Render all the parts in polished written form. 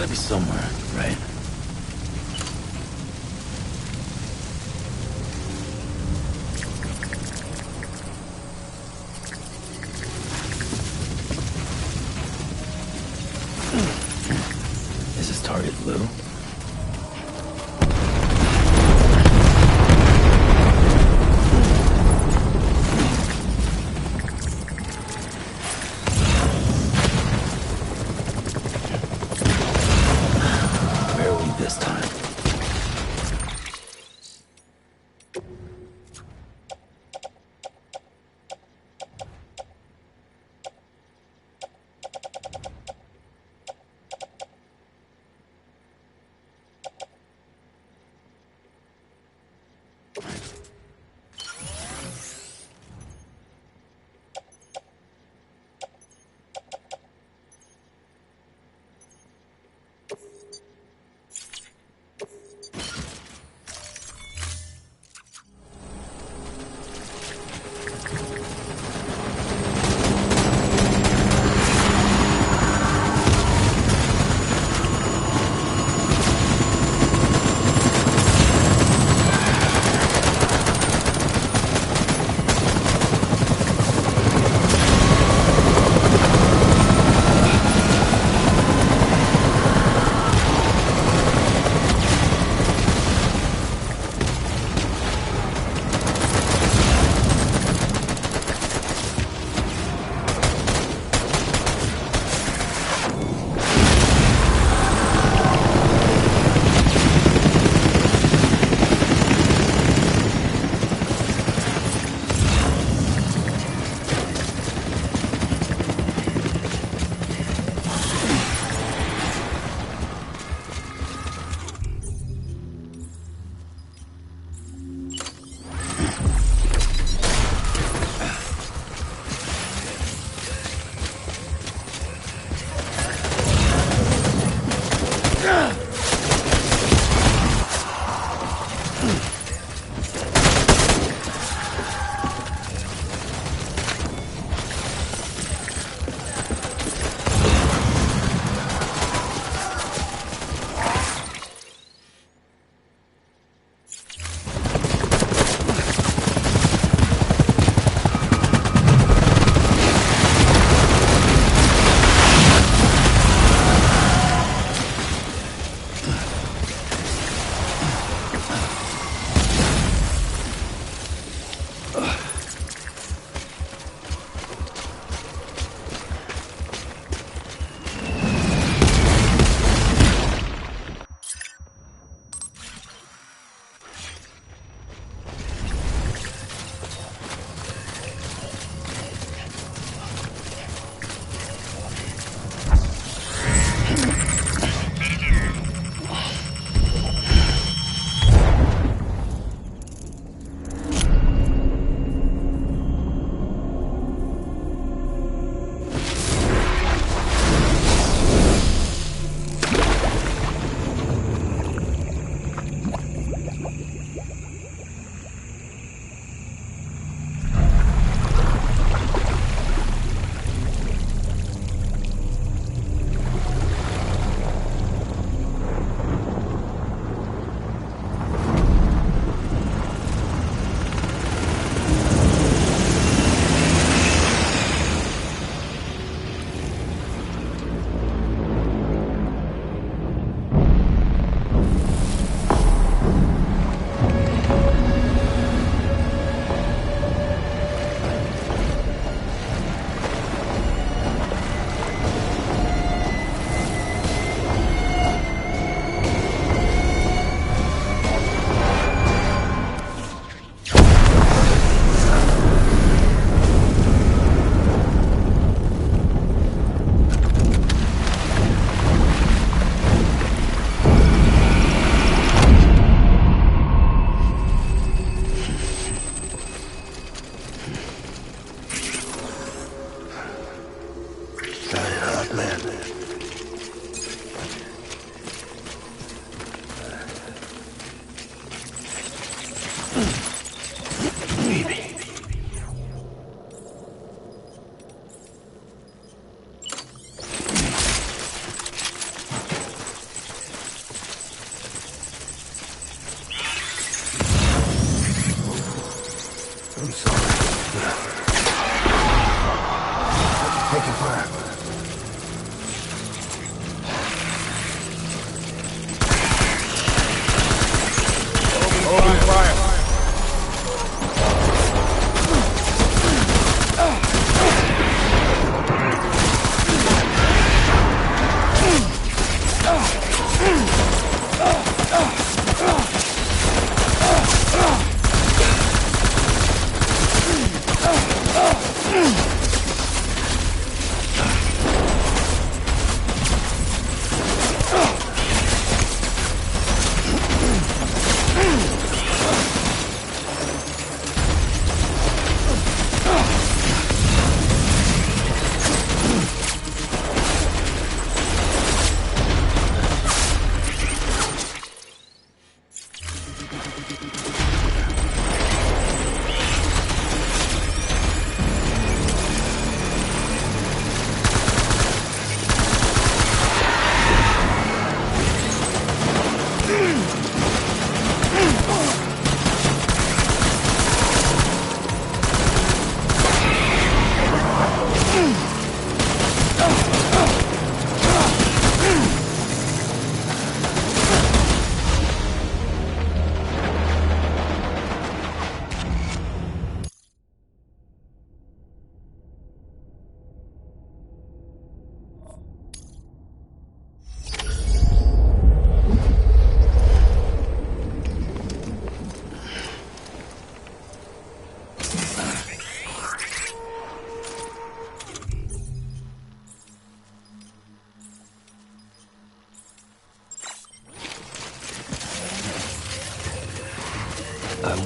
gotta be somewhere, right? Is this target blue? This time.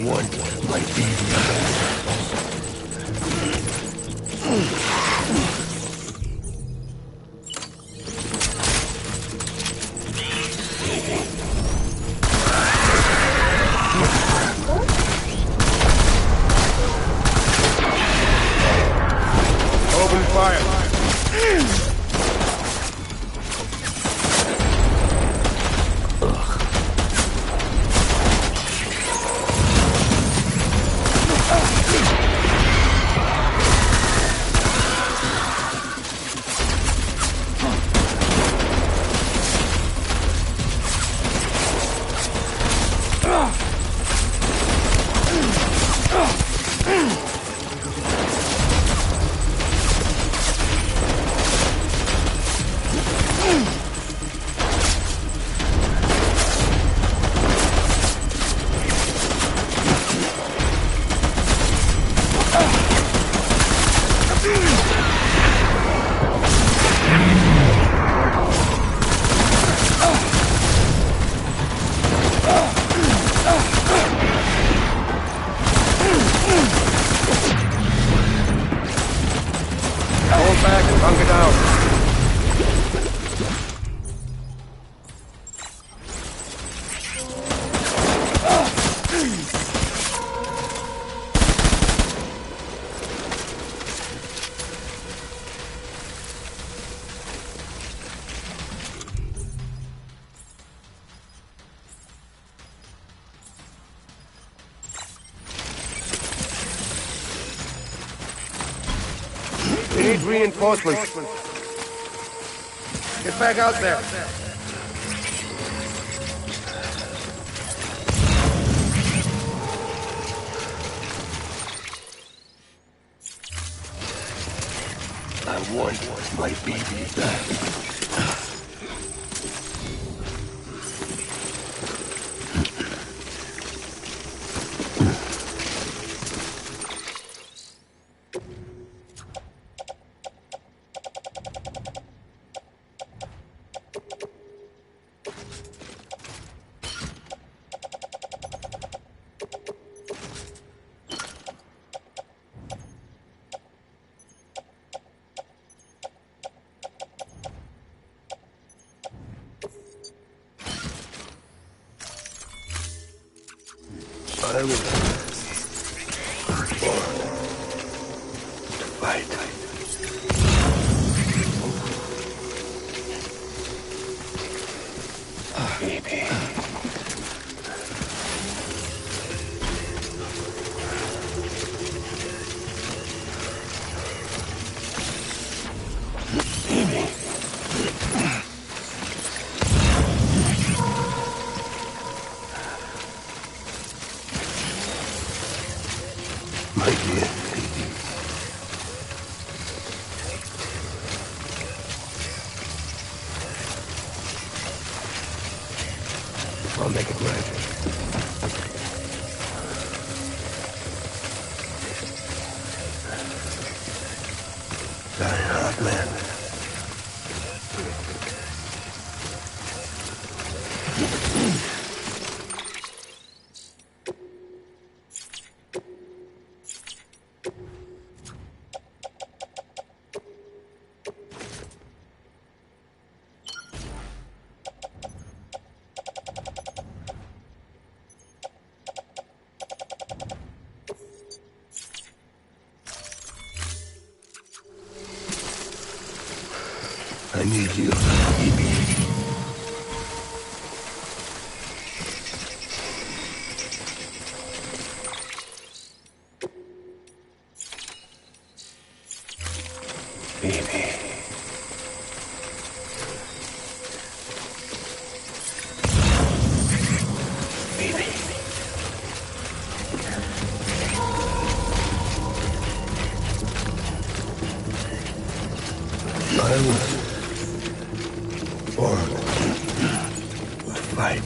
want might be Open fire. Hold back and bunker down. We need reinforcements. Get back out there. I want might be I was born to fight. Baby. My dear. I'll make it right. Die hard, man. I need you. Baby. Baby. I was born to fight.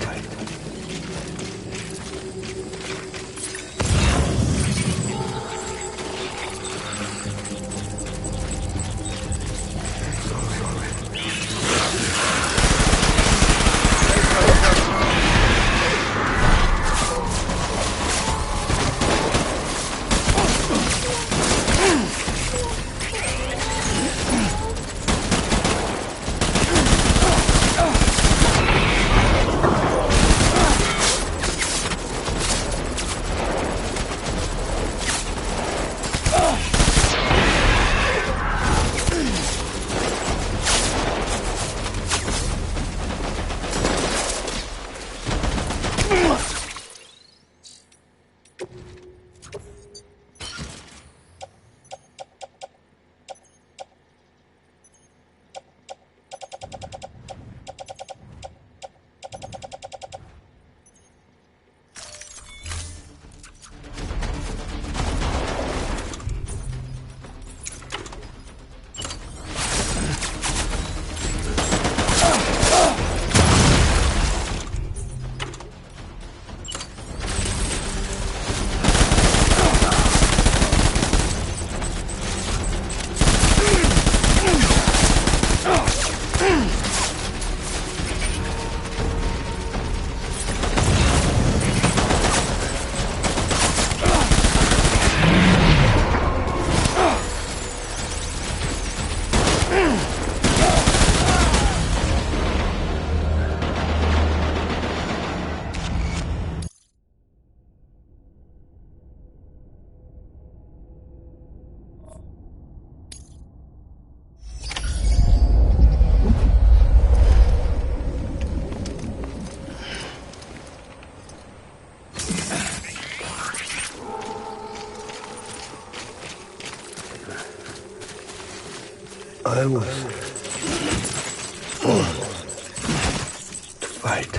I was born to fight.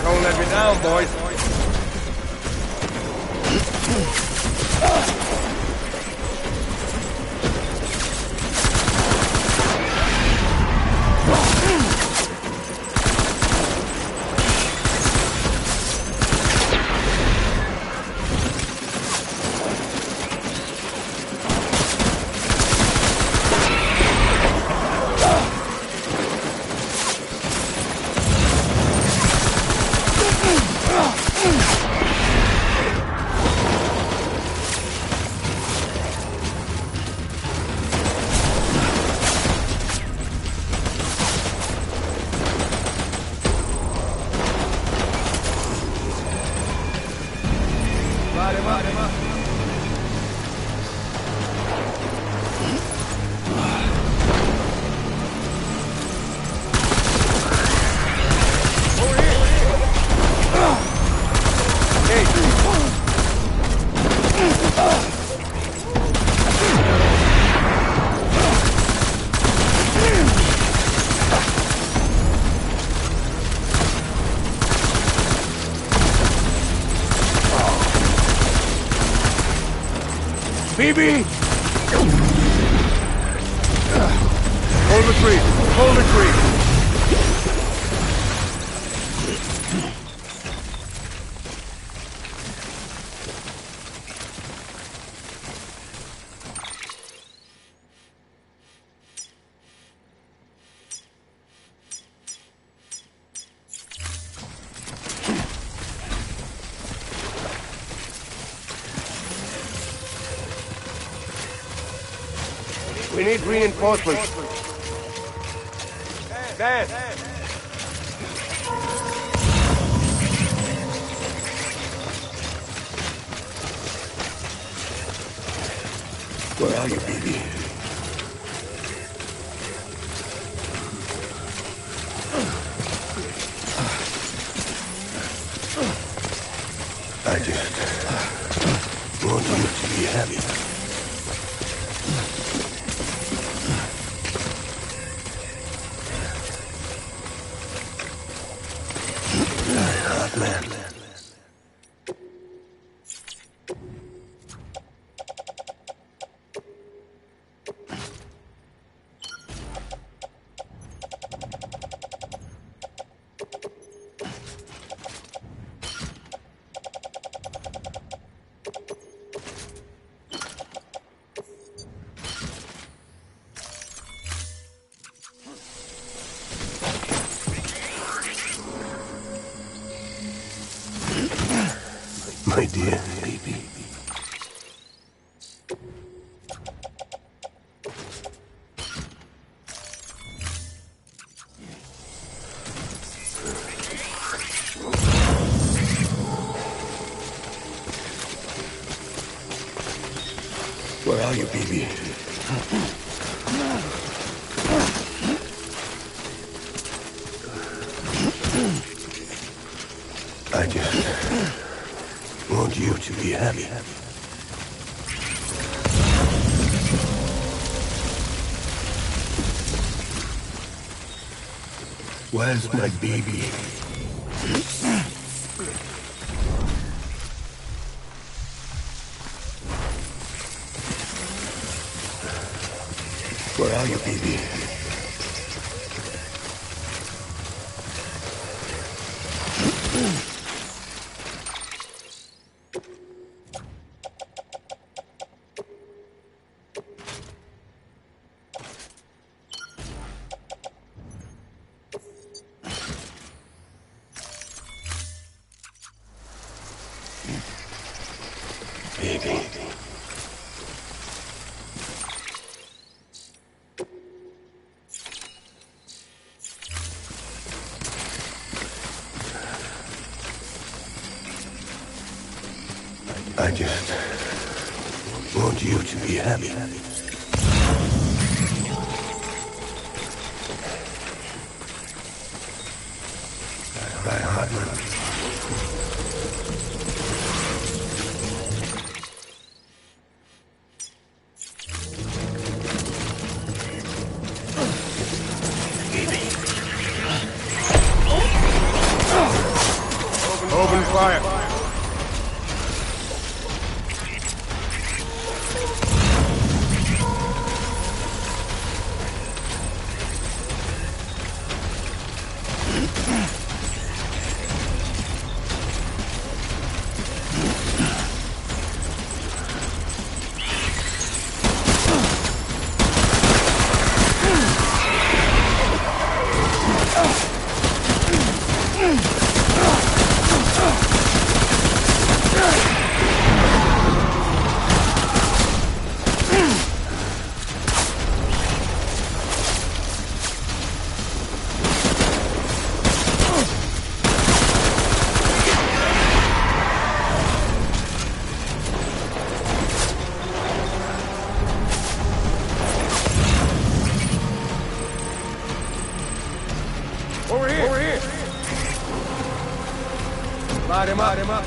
Don't let me down, boys. BB! Hold the tree! Hold the tree! We need reinforcements. Dan! Where are you, baby? I just want you to be happy. Man. My dear baby. Where are you, baby? I just want you to be happy. Where's my baby? Where are you, baby? Baby. I just want you to be happy. My heart. Open fire. Over here! Light him up!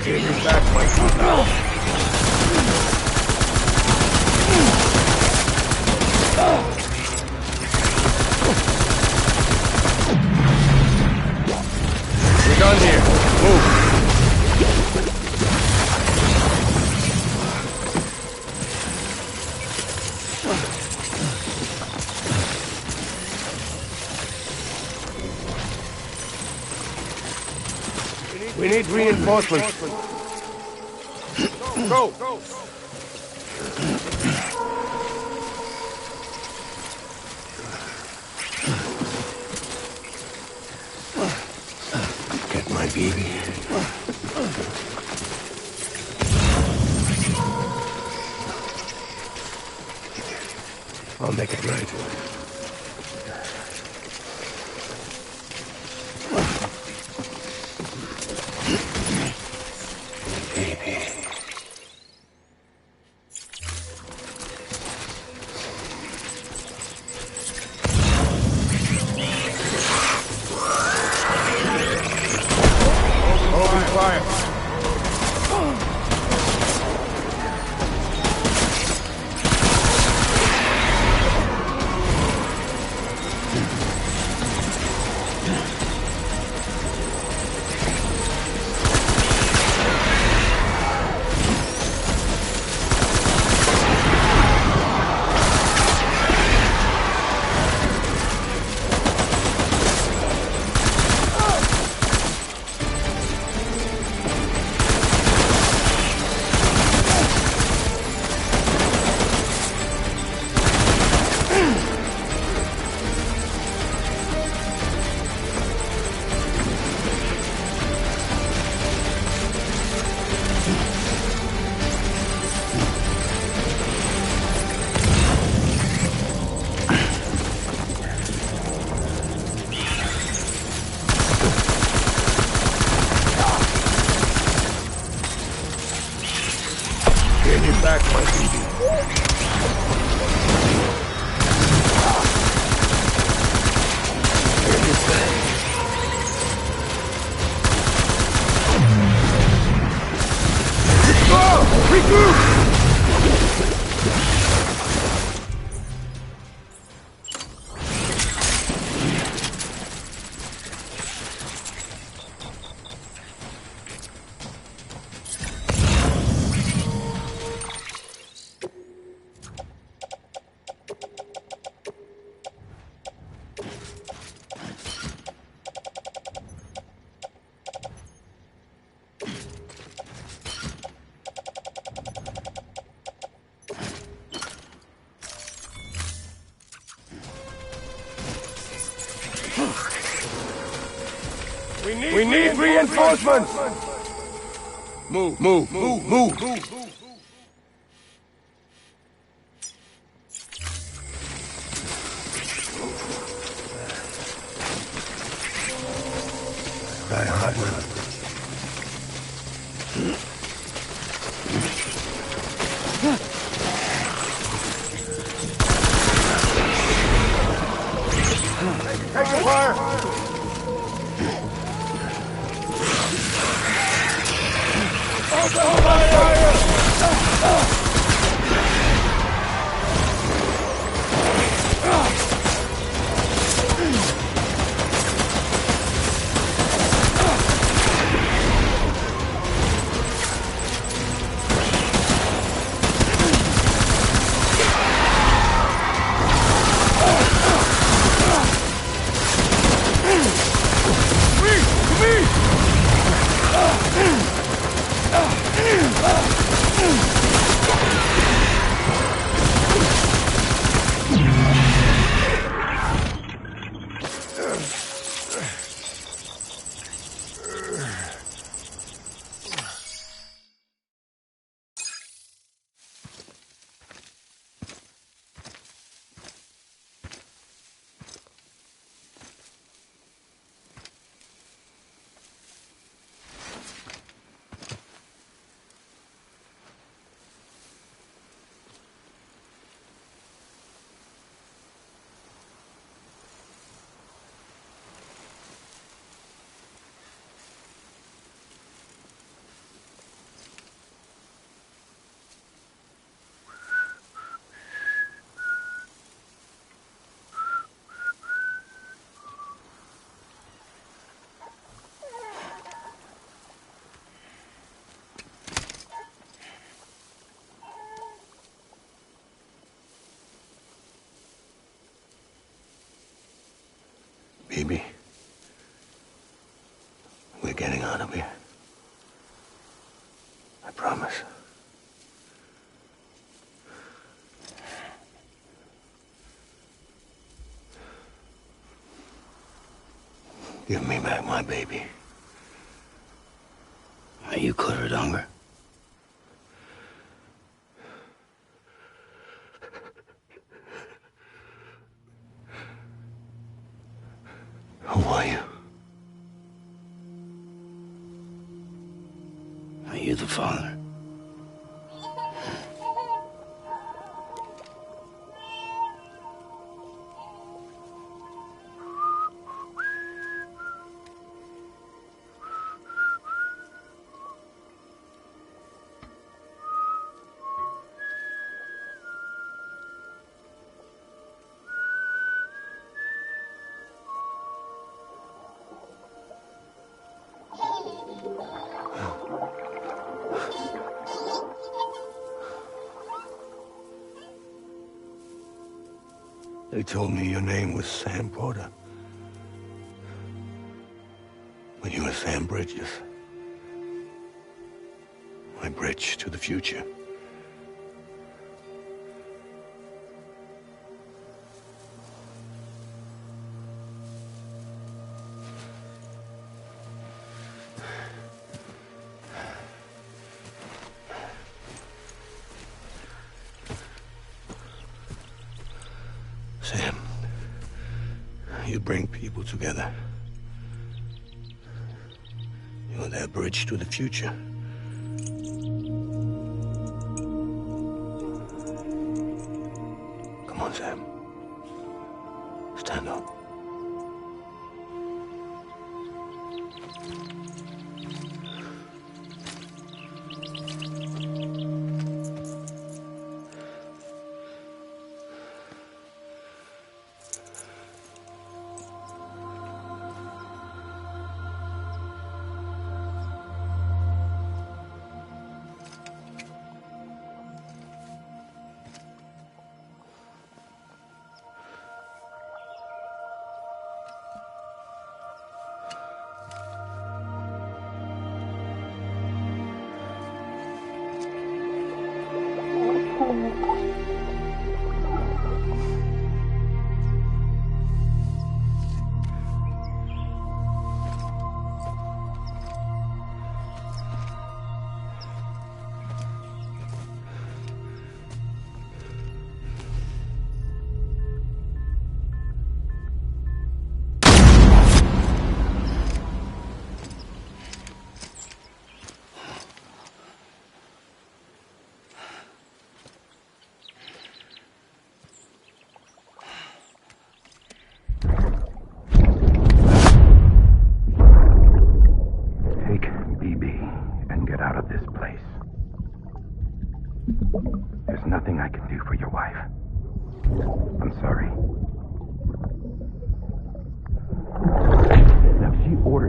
Give me back my food now. We're done here. Move. We need reinforcements. Go! Get my baby. I'll make it right. Back, my baby. Regroup! We need reinforcements! Move, move, move, move, move! Die hard now. Taking fire! Open fire! Baby, we're getting out of here. I promise. Give me back my baby. Are you Clifford Unger? Who are you? Are you the father? They told me your name was Sam Porter. But you were Sam Bridges. My bridge to the future. Sam, you bring people together. You're their bridge to the future. Come on, Sam. Stand up.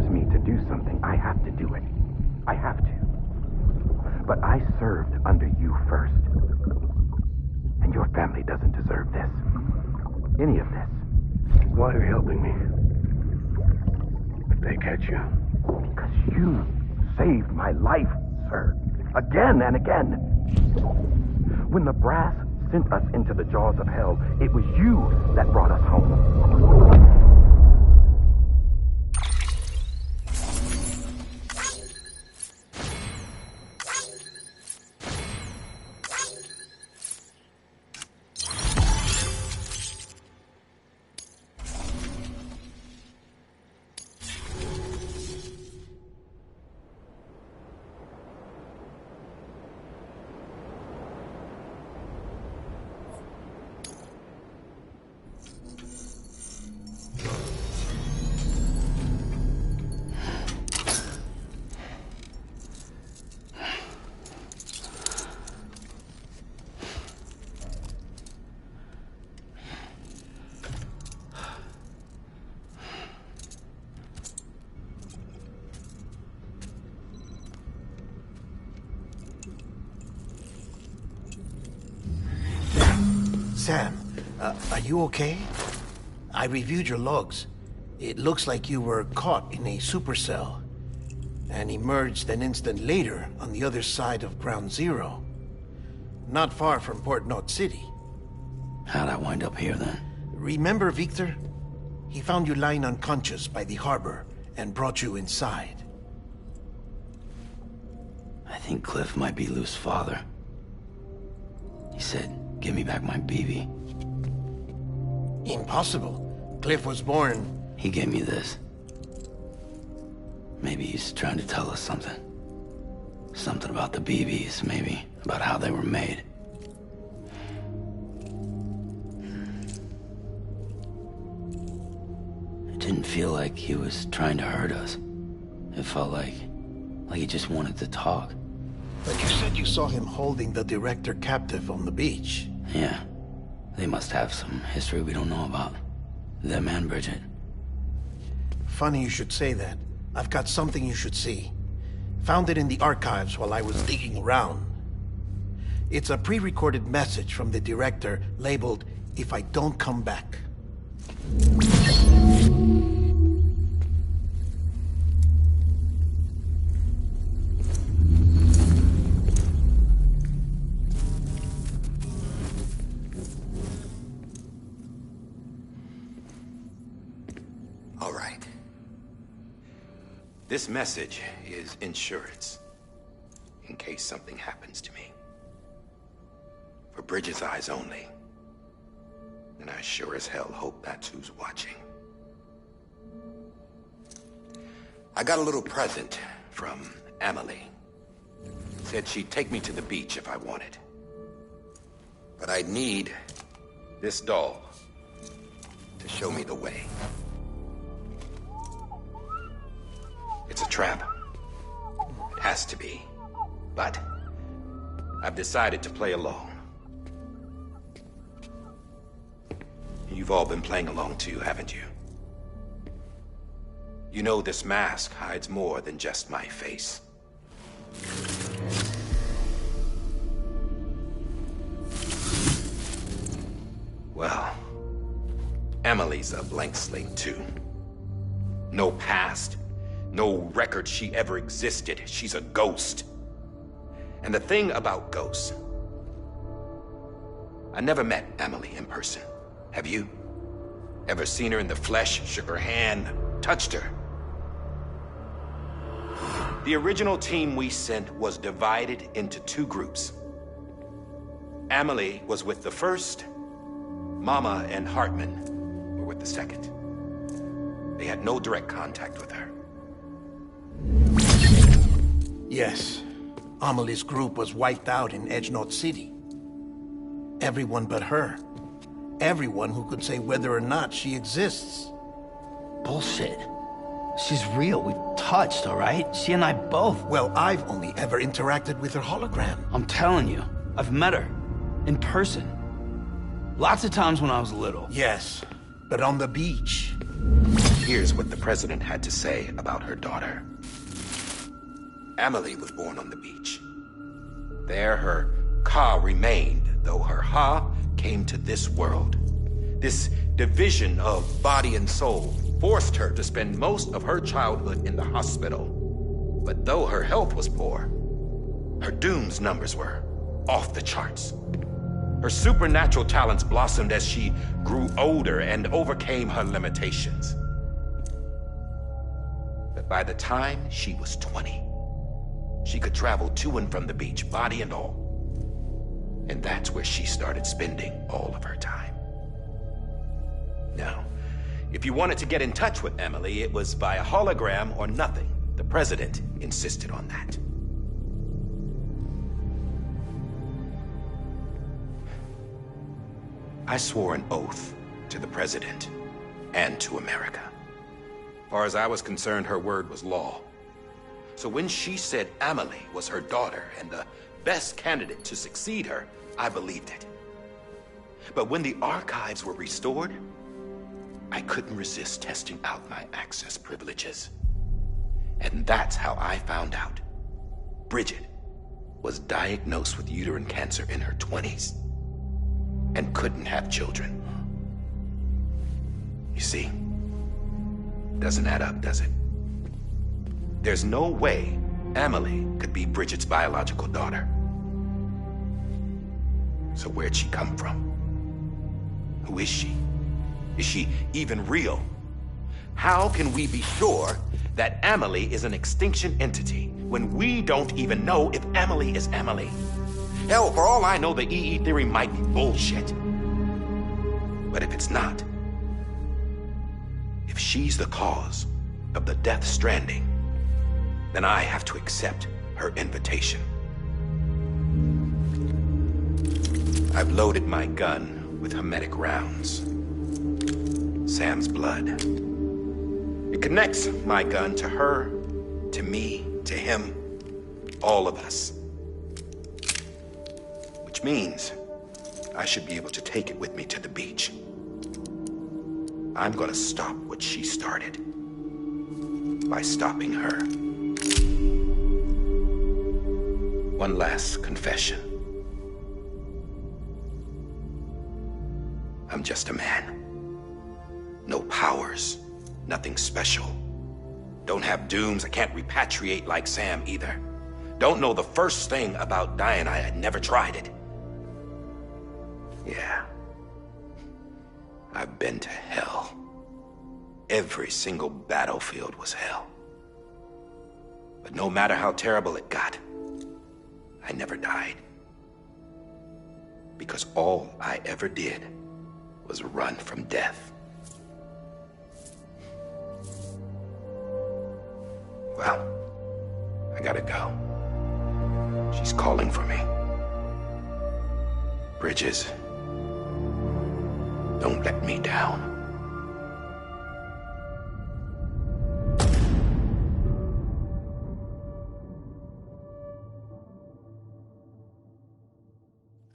orders me to do something, I have to do it. I have to. But I served under you first. And your family doesn't deserve this. Any of this. Why are you helping me? If they catch you. Because you saved my life, sir. Again and again. When the brass sent us into the jaws of hell, it was you that brought us home. Sam, are you okay? I reviewed your logs. It looks like you were caught in a supercell and emerged an instant later on the other side of Ground Zero. Not far from Port Knot City. How'd I wind up here then? Remember Victor? He found you lying unconscious by the harbor and brought you inside. I think Cliff might be Lou's father. He said, "Give me back my BB." Impossible. Cliff was born... He gave me this. Maybe he's trying to tell us something. Something about the BBs, maybe. About how they were made. It didn't feel like he was trying to hurt us. It felt like he just wanted to talk. But you said you saw him holding the director captive on the beach. Yeah. They must have some history we don't know about. Them and Bridget. Funny you should say that. I've got something you should see. Found it in the archives while I was digging around. It's a pre-recorded message from the director labeled, "If I don't come back." All right. This message is insurance, in case something happens to me. For Bridget's eyes only. And I sure as hell hope that's who's watching. I got a little present from Emily. Said she'd take me to the beach if I wanted. But I'd need this doll to show me the way. It's a trap. It has to be. But I've decided to play along. You've all been playing along too, haven't you? You know this mask hides more than just my face. Well, Emily's a blank slate too. No past. No record she ever existed. She's a ghost. And the thing about ghosts, I never met Emily in person. Have you? Ever seen her in the flesh, shook her hand, touched her? The original team we sent was divided into two groups. Emily was with the first. Mama and Hartman were with the second. They had no direct contact with her. Yes. Amelie's group was wiped out in Edge Knot City. Everyone but her. Everyone who could say whether or not she exists. Bullshit. She's real. We've touched, all right? She and I both. Well, I've only ever interacted with her hologram. I'm telling you, I've met her. In person. Lots of times when I was little. Yes, but on the beach. Here's what the president had to say about her daughter. Amelie was born on the beach. There her Ka remained, though her Ha came to this world. This division of body and soul forced her to spend most of her childhood in the hospital. But though her health was poor, her Doom's numbers were off the charts. Her supernatural talents blossomed as she grew older and overcame her limitations. But by the time she was 20, she could travel to and from the beach, body and all. And that's where she started spending all of her time. Now, if you wanted to get in touch with Emily, it was via hologram or nothing. The president insisted on that. I swore an oath to the president and to America. As far as I was concerned, her word was law. So when she said Amelie was her daughter and the best candidate to succeed her, I believed it. But when the archives were restored, I couldn't resist testing out my access privileges. And that's how I found out Bridget was diagnosed with uterine cancer in her 20s and couldn't have children. You see, doesn't add up, does it? There's no way Amelie could be Bridget's biological daughter. So where'd she come from? Who is she? Is she even real? How can we be sure that Amelie is an extinction entity when we don't even know if Amelie is Amelie? Hell, for all I know, the EE theory might be bullshit. But if it's not, if she's the cause of the death stranding, then I have to accept her invitation. I've loaded my gun with hermetic rounds. Sam's blood. It connects my gun to her, to me, to him, all of us. Which means I should be able to take it with me to the beach. I'm gonna stop what she started by stopping her. One last confession. I'm just a man. No powers, nothing special. Don't have dooms, I can't repatriate like Sam either. Don't know the first thing about dying, I had never tried it. Yeah. I've been to hell. Every single battlefield was hell. But no matter how terrible it got, I never died. Because all I ever did was run from death. Well, I gotta go. She's calling for me. Bridges, don't let me down.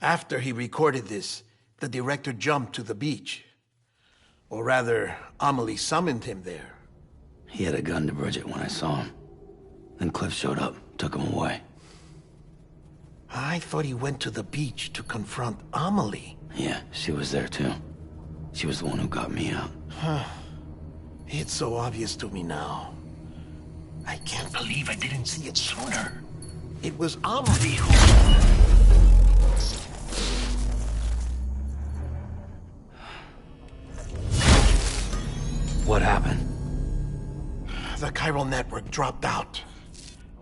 After he recorded this, the director jumped to the beach. Or rather, Amelie summoned him there. He had a gun to Bridget when I saw him. Then Cliff showed up, took him away. I thought he went to the beach to confront Amelie. Yeah, she was there too. She was the one who got me out. It's so obvious to me now. I can't believe I didn't see it sooner. It was Amelie who... What happened? The chiral network dropped out.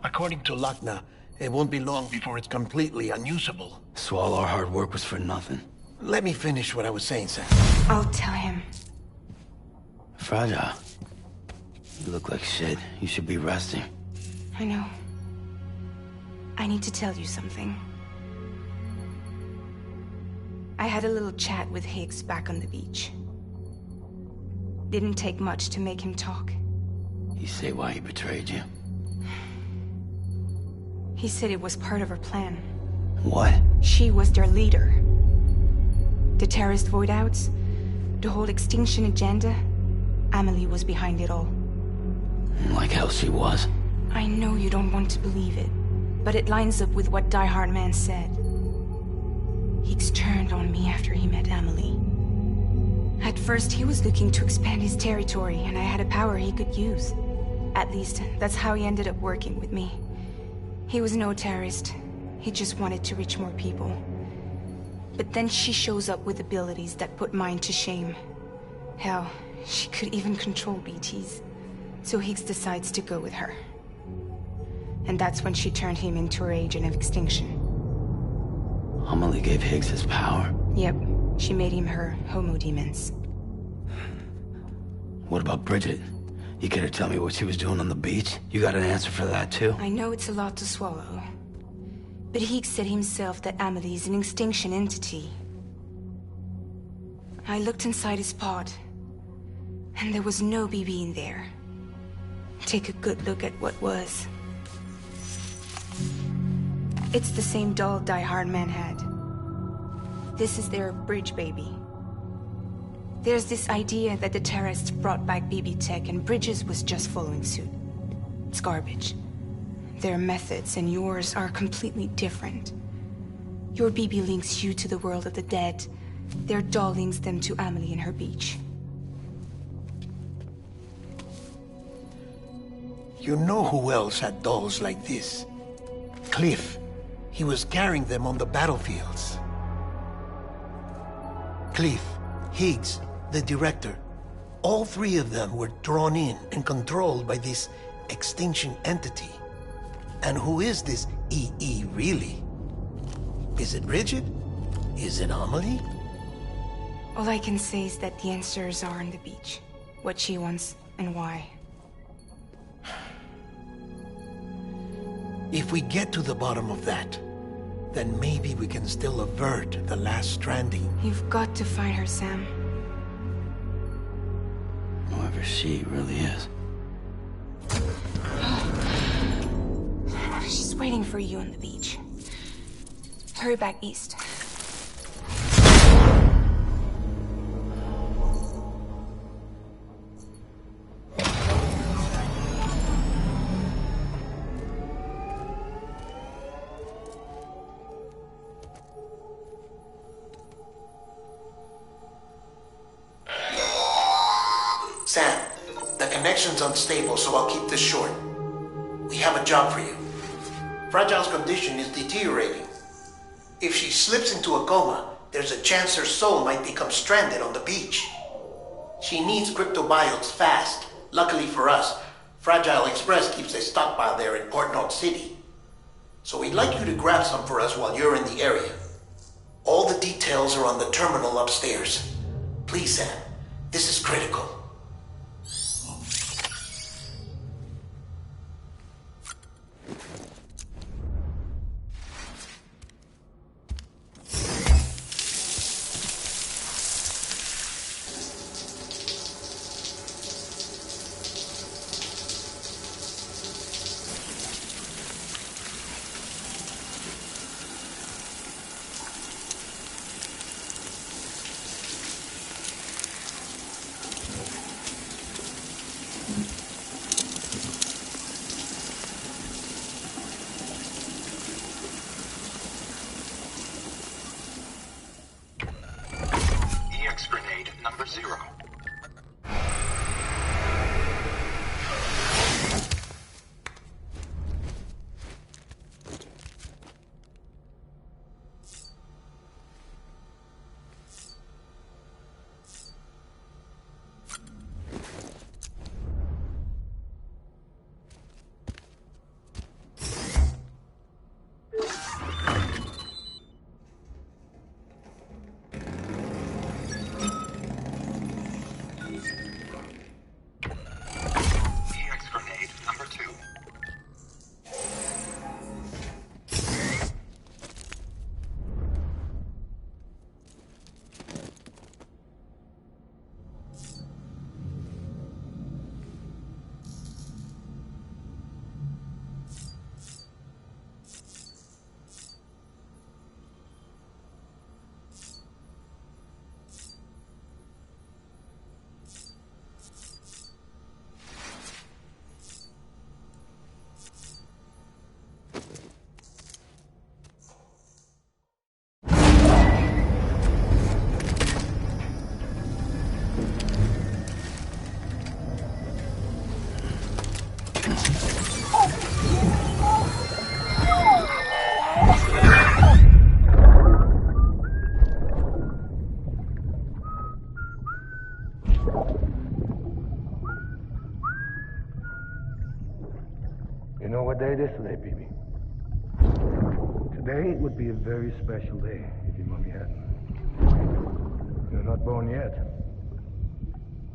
According to Luckna, it won't be long before it's completely unusable. So all our hard work was for nothing. Let me finish what I was saying, Sam. I'll tell him. Fragile. You look like shit. You should be resting. I know. I need to tell you something. I had a little chat with Higgs back on the beach. Didn't take much to make him talk. You say why he betrayed you? He said it was part of her plan. What? She was their leader. The terrorist void outs, the whole extinction agenda. Amelie was behind it all. Like hell she was. I know you don't want to believe it, but it lines up with what Die Hard Man said. Higgs turned on me after he met Amelie. At first, he was looking to expand his territory, and I had a power he could use. At least, that's how he ended up working with me. He was no terrorist. He just wanted to reach more people. But then she shows up with abilities that put mine to shame. Hell, she could even control BTs. So Higgs decides to go with her. And that's when she turned him into her agent of extinction. Amelie gave Higgs his power? Yep, she made him her homo demons. What about Bridget? You care to tell me what she was doing on the beach? You got an answer for that too? I know it's a lot to swallow. But Higgs said himself that Amelie is an extinction entity. I looked inside his pod, and there was no BB in there. Take a good look at what was. It's the same doll Die Hard Man had. This is their bridge baby. There's this idea that the terrorists brought back BB tech and Bridges was just following suit. It's garbage. Their methods and yours are completely different. Your BB links you to the world of the dead. Their doll links them to Amelie and her beach. You know who else had dolls like this? Cliff. He was carrying them on the battlefields. Cliff, Higgs, the director. All three of them were drawn in and controlled by this extinction entity. And who is this EE really? Is it Bridget? Is it Amelie? All I can say is that the answers are on the beach. What she wants and why. If we get to the bottom of that, then maybe we can still avert the last stranding. You've got to find her, Sam. Whoever she really is. She's waiting for you on the beach. Hurry back east. Sam, the connection's unstable, so I'll keep this short. We have a job for you. Fragile's condition is deteriorating. If she slips into a coma, there's a chance her soul might become stranded on the beach. She needs cryptobiotes fast. Luckily for us, Fragile Express keeps a stockpile there in Port North City. So we'd like you to grab some for us while you're in the area. All the details are on the terminal upstairs. Please, Sam, this is critical. You know what day it is today, BB? Today would be a very special day if your mommy hadn't. You're not born yet.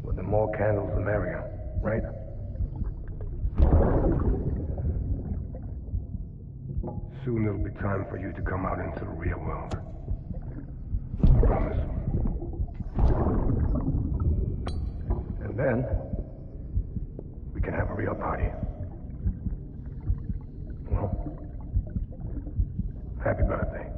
But the more candles, the merrier, right? Soon it'll be time for you to come out into the real world. I promise. And then, we can have a real party. Well, happy birthday.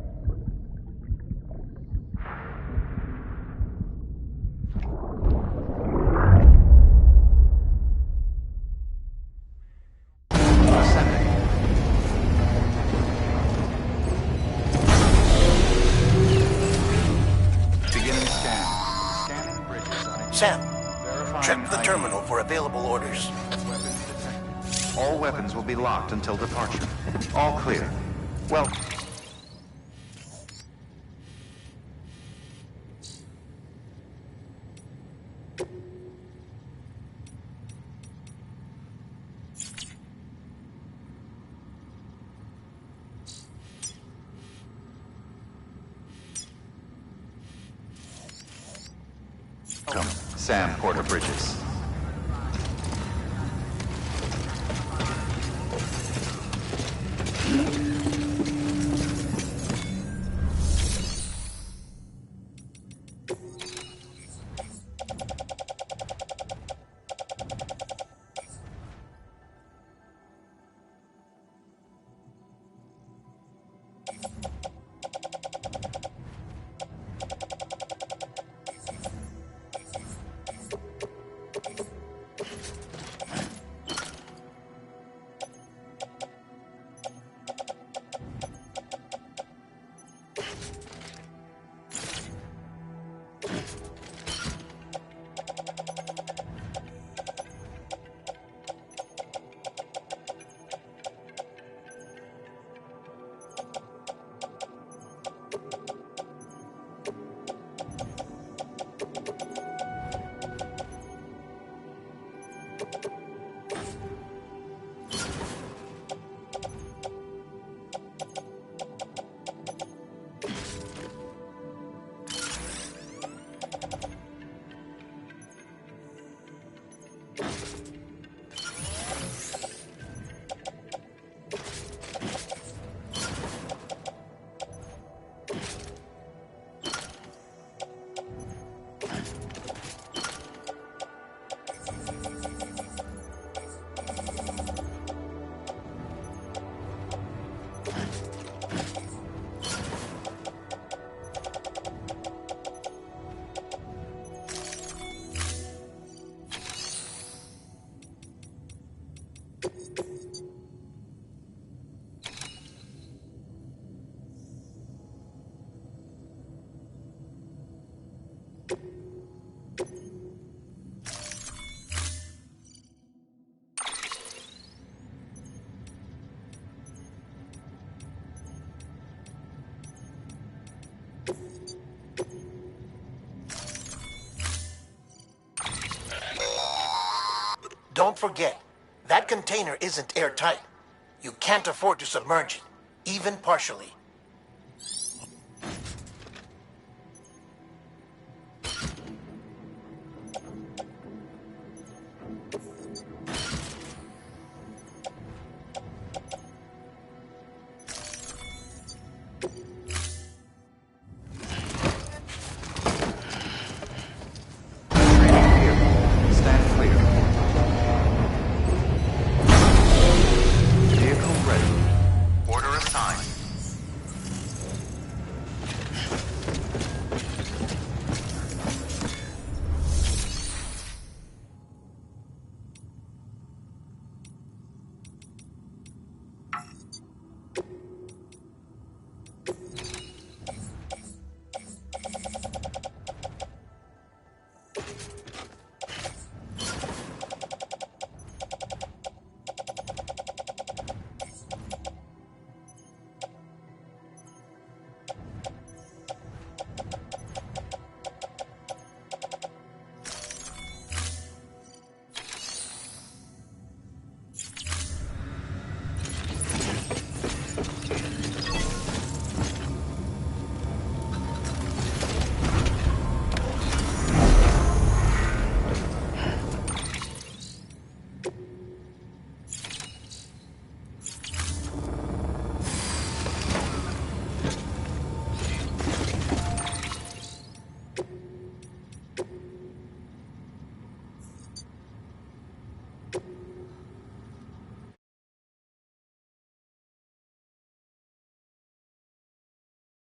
Sam, check the terminal for available orders. All weapons will be locked until departure. All clear. Well... Sam Porter Bridges. Don't forget, that container isn't airtight. You can't afford to submerge it, even partially.